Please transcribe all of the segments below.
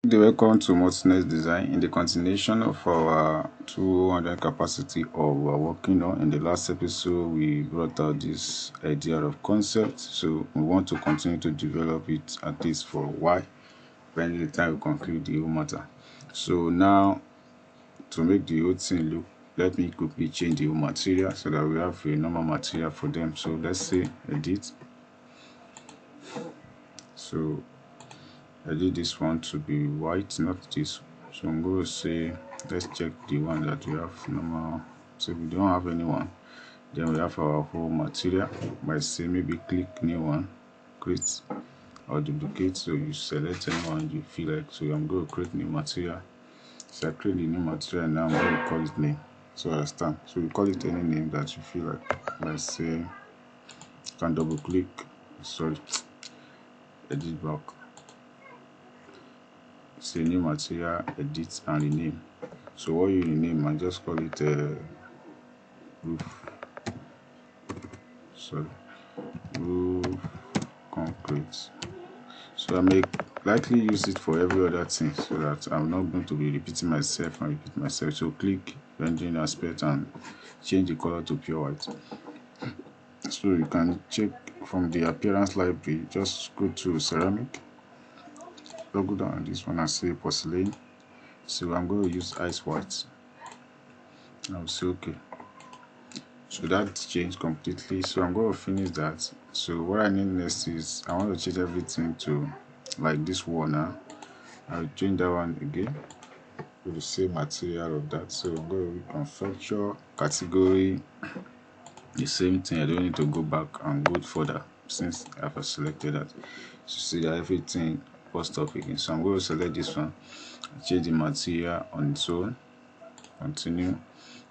Welcome to Multi-Net Design. In the continuation of our 200 capacity of we are working on, in the last episode we brought out this idea of concept, so we want to continue to develop it at least for a while, when the time we conclude the whole matter. So now, to make the whole thing look, let me quickly change the whole material so that we have a normal material for them. So let's say edit. So I did this one to be white, not this. So I'm going to say, let's check the one that we have normal. So if we don't have anyone, then we have our whole material. By say maybe click new one, create or duplicate. So you select anyone you feel like. So I'm going to create new material. So I create the new material now. I'm going to call it name. So I understand. So you call it any name that you feel like. Let's say, you can double click. Sorry, edit back. Say new material, edit and rename. So what you rename, I just call it roof. Sorry, roof concrete. So I may likely use it for every other thing, so that I'm not going to be repeating myself and repeat myself. So click rendering aspect and change the color to pure white. So you can check from the appearance library. Just go to ceramic, go down on this one and say porcelain. So I'm going to use ice white. I'll say okay. So that changed completely. So I'm going to finish that. So what I need next is I want to change everything to like this one now. I'll change that one again with the same material of that. So I'm going to reconfigure category, the same thing. I don't need to go back and go further since I've selected that. So see that everything post up again. So I'm going to select this one, change the material on its own, continue.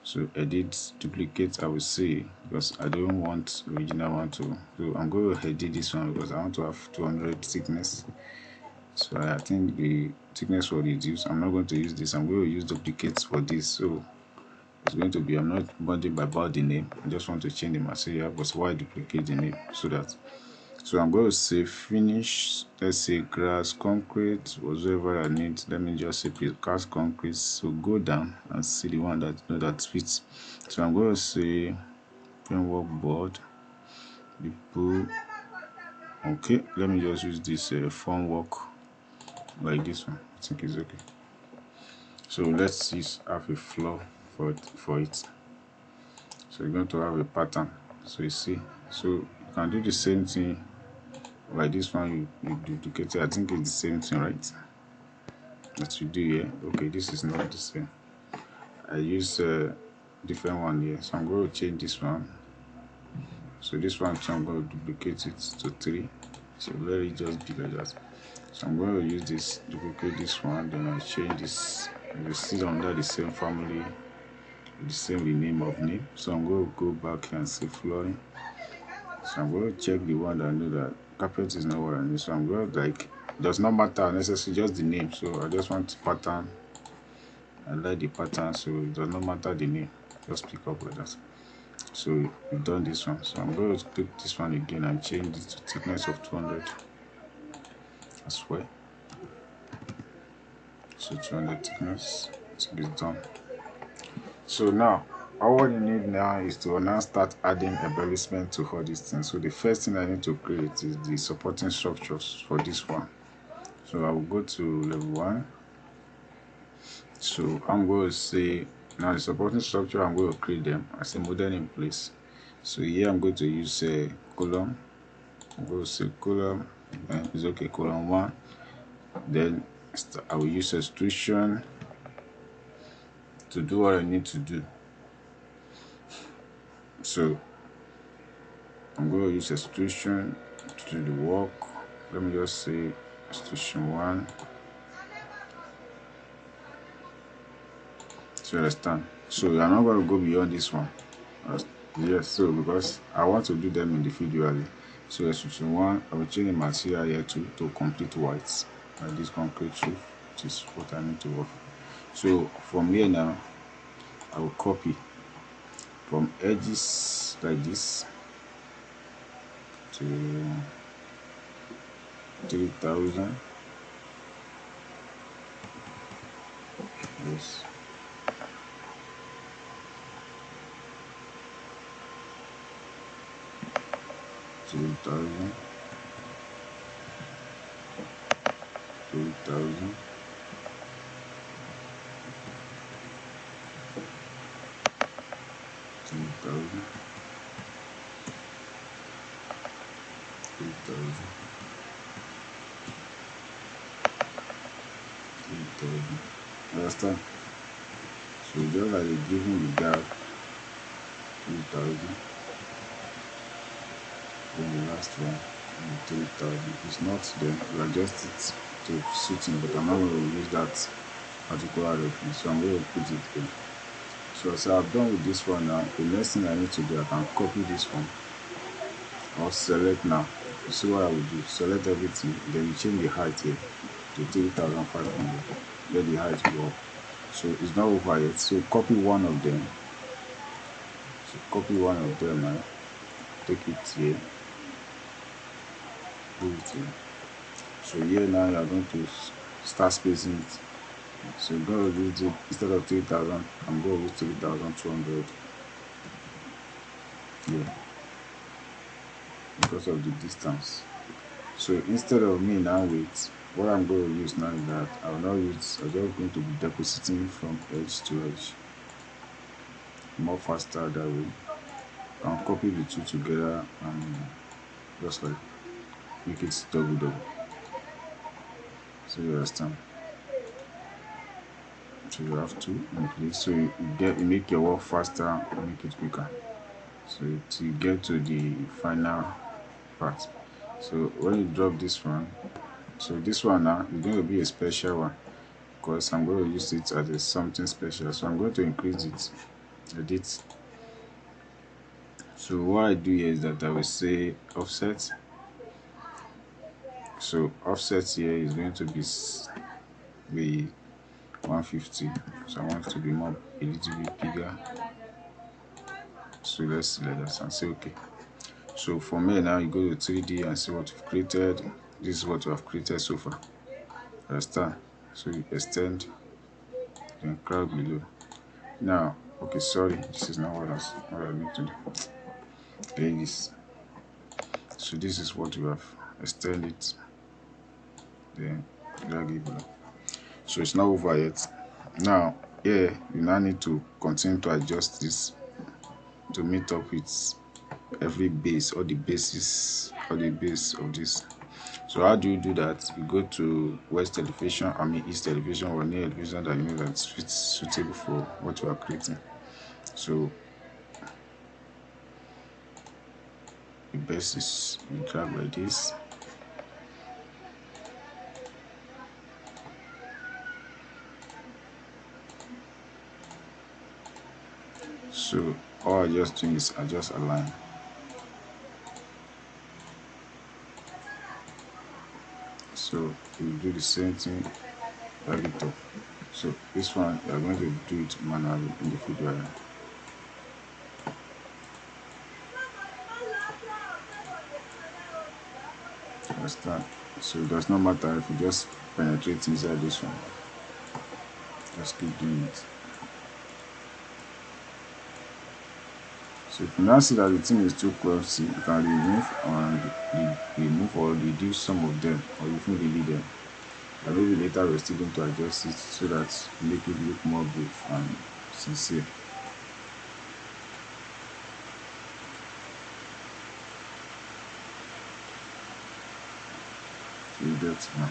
So edit, duplicate, I will say, because I don't want original one to. So I'm going to edit this one because I want to have 200 thickness. So I think the thickness will reduce. I'm not going to use this. I'm going to use duplicates for this. So it's going to be, I'm not bothered about the name. I just want to change the material, but why duplicate the name? So I'm going to say finish, let's say grass, concrete, whatever I need. Let me just say grass, concrete. So go down and see the one that fits. So I'm going to say framework board, people. Okay, let me just use this formwork like this one. I think it's okay. So let's just have a floor for it. So you're going to have a pattern. So you see, so you can do the same thing like this one. You duplicate it. I think it's the same thing, right? That you do here. Okay, this is not the same. I use a different one here, so I'm going to change this one. So this one, so I'm going to duplicate it to 3. So let it just be like that. So I'm going to use this, duplicate this one, then I change this. You see under the same family, the same name of name. So I'm going to go back and say flooring. So I'm going to check the one that I know that carpet is not what I need. So I'm going to like, does not matter necessarily, just the name. So I just want pattern. I like the pattern, so it does not matter the name. Just pick up like that. So we've done this one. So I'm going to click this one again and change it to thickness of 200 as well. So 200 thickness, I think it's done. So now all you need now is to now start adding embellishment to all these things. So the first thing I need to create is the supporting structures for this one. So I will go to level 1. So I'm going to say now the supporting structure, I'm going to create them. I say model in place. So here I'm going to use a column. I'm going to say column, and it's okay, column 1. Then I will use extrusion to do what I need to do. So I'm going to use extrusion to do the work. Let me just say extrusion 1. So you understand? So I'm not going to go beyond this one. Yes, so because I want to do them individually. So extrusion 1, I will change the material here to complete white, like this concrete roof, which is what I need to work. So from here now, I will copy from edges like this to 3000. Yes. 3,000, 3,000, 3,000, 3,000, 3,000. Understand? So just like giving the gap 3,000, then the last one 3,000. It's not there. We adjust it to suiting, but I'm not going to use that particular reference, so I'm going to put it here. So I've done with this one now. The next thing I need to do, I can copy this one or select now. You see what I will do? Select everything, then you change the height here to 3,500. Let the height go up. So it's not over yet. So copy one of them. So copy one of them now. Take it here. Put it here. So here now you are going to start spacing it. So I'm going to use it instead of 3,000. I'm going to use 3,200 here because of the distance. So instead of me now with what I'm going to use now is that I will not use. I'm just going to be depositing from edge to edge. More faster that way. I'll copy the two together and just like make it double. So you understand. So you have to increase so you make your work faster, make it quicker. So to get to the final part. So when you drop this one, so this one now is going to be a special one because I'm going to use it as something special. So I'm going to increase it, edit. So what I do here is that I will say offset. So offset here is going to be 150. So I want it to be more a little bit bigger. So let's select that and say okay. So for me now, you go to 3D and see what you've created. This is what you have created so far. Understand? So you extend, then crowd below. Now, okay, sorry, this is not what I need to do. Play this. So this is what you have extended, then drag it below. So it's not over yet. Now, here you now need to continue to adjust this to meet up with every base or the basis or the base of this. So how do you do that? You go to west elevation, east elevation or near elevation that you know that fits suitable for what you are creating. So the basis you drag like this. So all I just do is I just align. So you do the same thing, drag it up. So this one you are going to do it manually in the field area. Understand? So it does not matter if you just penetrate inside this one. Just keep doing it. So if you now see that the thing is too clumsy, you can remove or reduce some of them, or even delete them. And maybe later we're still going to adjust it so that make it look more brief and sincere. So you get now.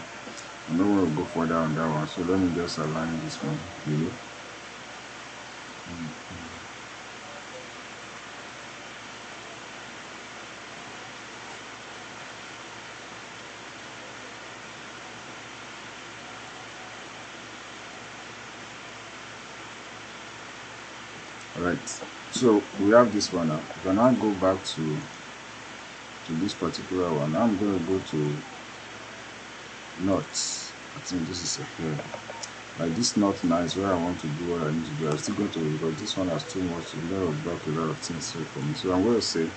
I'm not going to go further on that one, so let me just align this one below. Alright, so we have this one now. We can now go back to this particular one. Now I'm going to go to knots. I think this is here. Like this knot now is where I want to do what I need to do. I'm still going to, because this one has too much, a lot of block, a lot of things here for me. So I'm going to say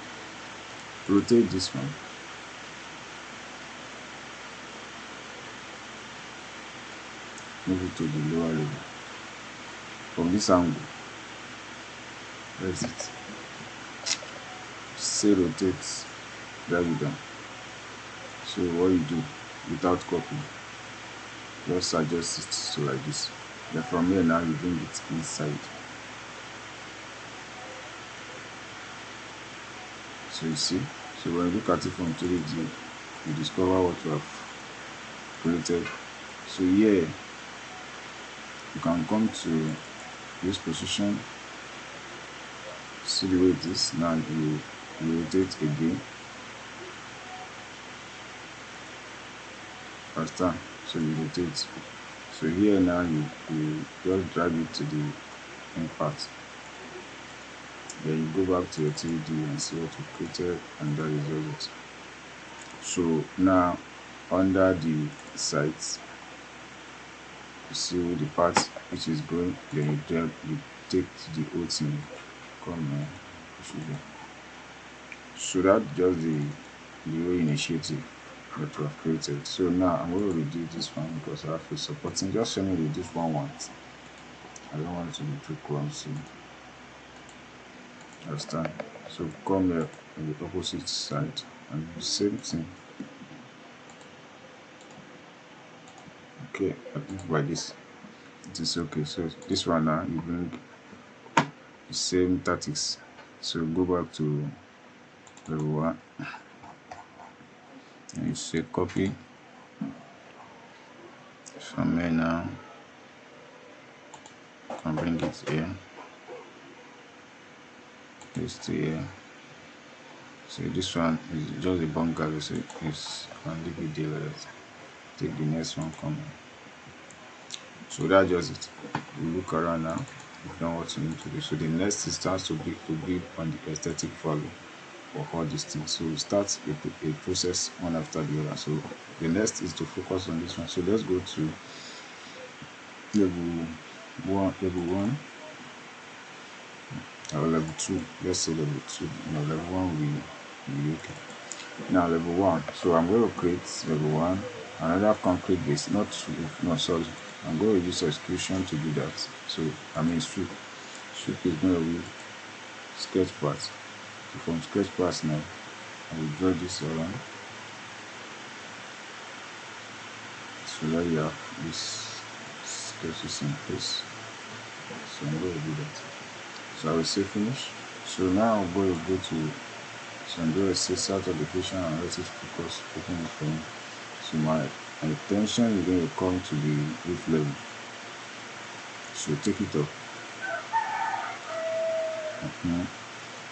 rotate this one. Move it to the lower level. from this angle. That's it. Say rotate, drag it down. So what you do without copy, just adjust it to like this. Then from here now you bring it inside. So you see, so when you look at it from 3D, you discover what you have created. So here you can come to this position, see the way it is. Now you rotate again. Understand? So you rotate. So here now you just drag it to the end part. Then you go back to your 3D and see what you created, and that is it. So now under the sides, you see the part which is going, then you take the whole thing. Come here. So that's just the whole initiative that we have created. So now I'm going to redo this one because I have to supporting. Just show me reduce one once. I don't want it to be too clumsy. Understand? So come here on the opposite side and do the same thing. Okay, I think by this it is okay. So this one now you bring the same tactics. So go back to level 1 and you say copy from here now. And bring it here. Paste here. So this one is just a bungalow, so it's can leave it there. Let's take the next one coming. So that's just it. You look around now, you've done what you need to do. So the next instance to be on the aesthetic value for all these things. So we start a process one after the other. So the next is to focus on this one. So let's go to level 1 or level 2. Let's say level 2. No, level 1 will be okay. Now level 1. So I'm going to create level 1 another concrete base. No, sorry. I'm going to use extrusion to do that. So I mean sweep is going to be sketch parts. So from sketch parts now, I will draw this around. So there you have this sketches in place. So I'm going to do that. So I will say finish. So now I'm going to go to, so I'm going to say start application and let it focus, open it for me. So my attention is going to come to the roof level. So take it up.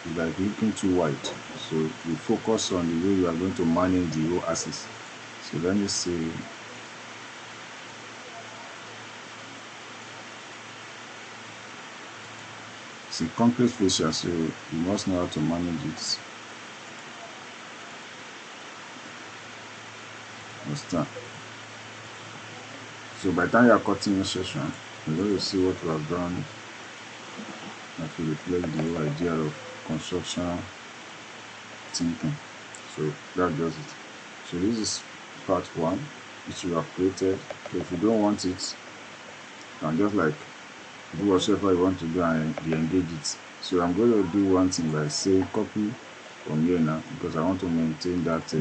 It's like looking too wide. So you focus on the way you are going to manage the whole axis. So let me say concrete fascia, so you must know how to manage it. Understand? So by the time you are cutting your section, you're going to see what we have done. That will reflect the whole idea of construction thinking. So that does it. So this is part 1 which you have created. So if you don't want it, you can just like do whatever you want to do and de-engage it. So I'm going to do one thing by saying copy from here now because I want to maintain that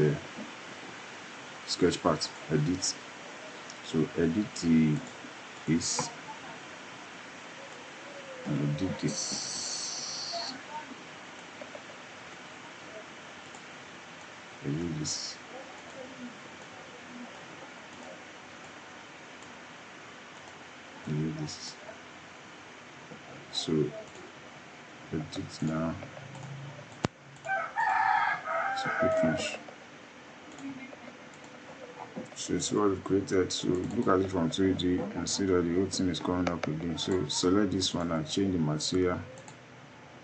sketch part. Edit. So edit this and edit this. Edit this. Edit this. So edit now. So click finish. So it's what we created. So look at it from 3D and see that the whole thing is coming up again. So select this one and change the material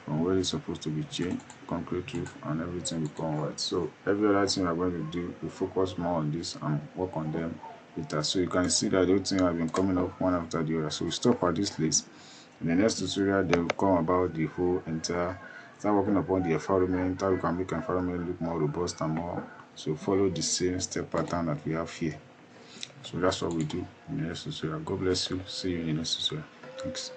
from where it's supposed to be changed, concrete roof, and everything will come white. So every other thing we're going to do, we focus more on this and work on them later. So you can see that the whole thing has been coming up one after the other. So we stop at this place. In the next tutorial, they will come about the whole entire, start working upon the environment, how you can make environment look more robust and more. So follow the same step pattern that we have here. So that's what we do in the next tutorial. God bless you. See you in the next tutorial. Thanks.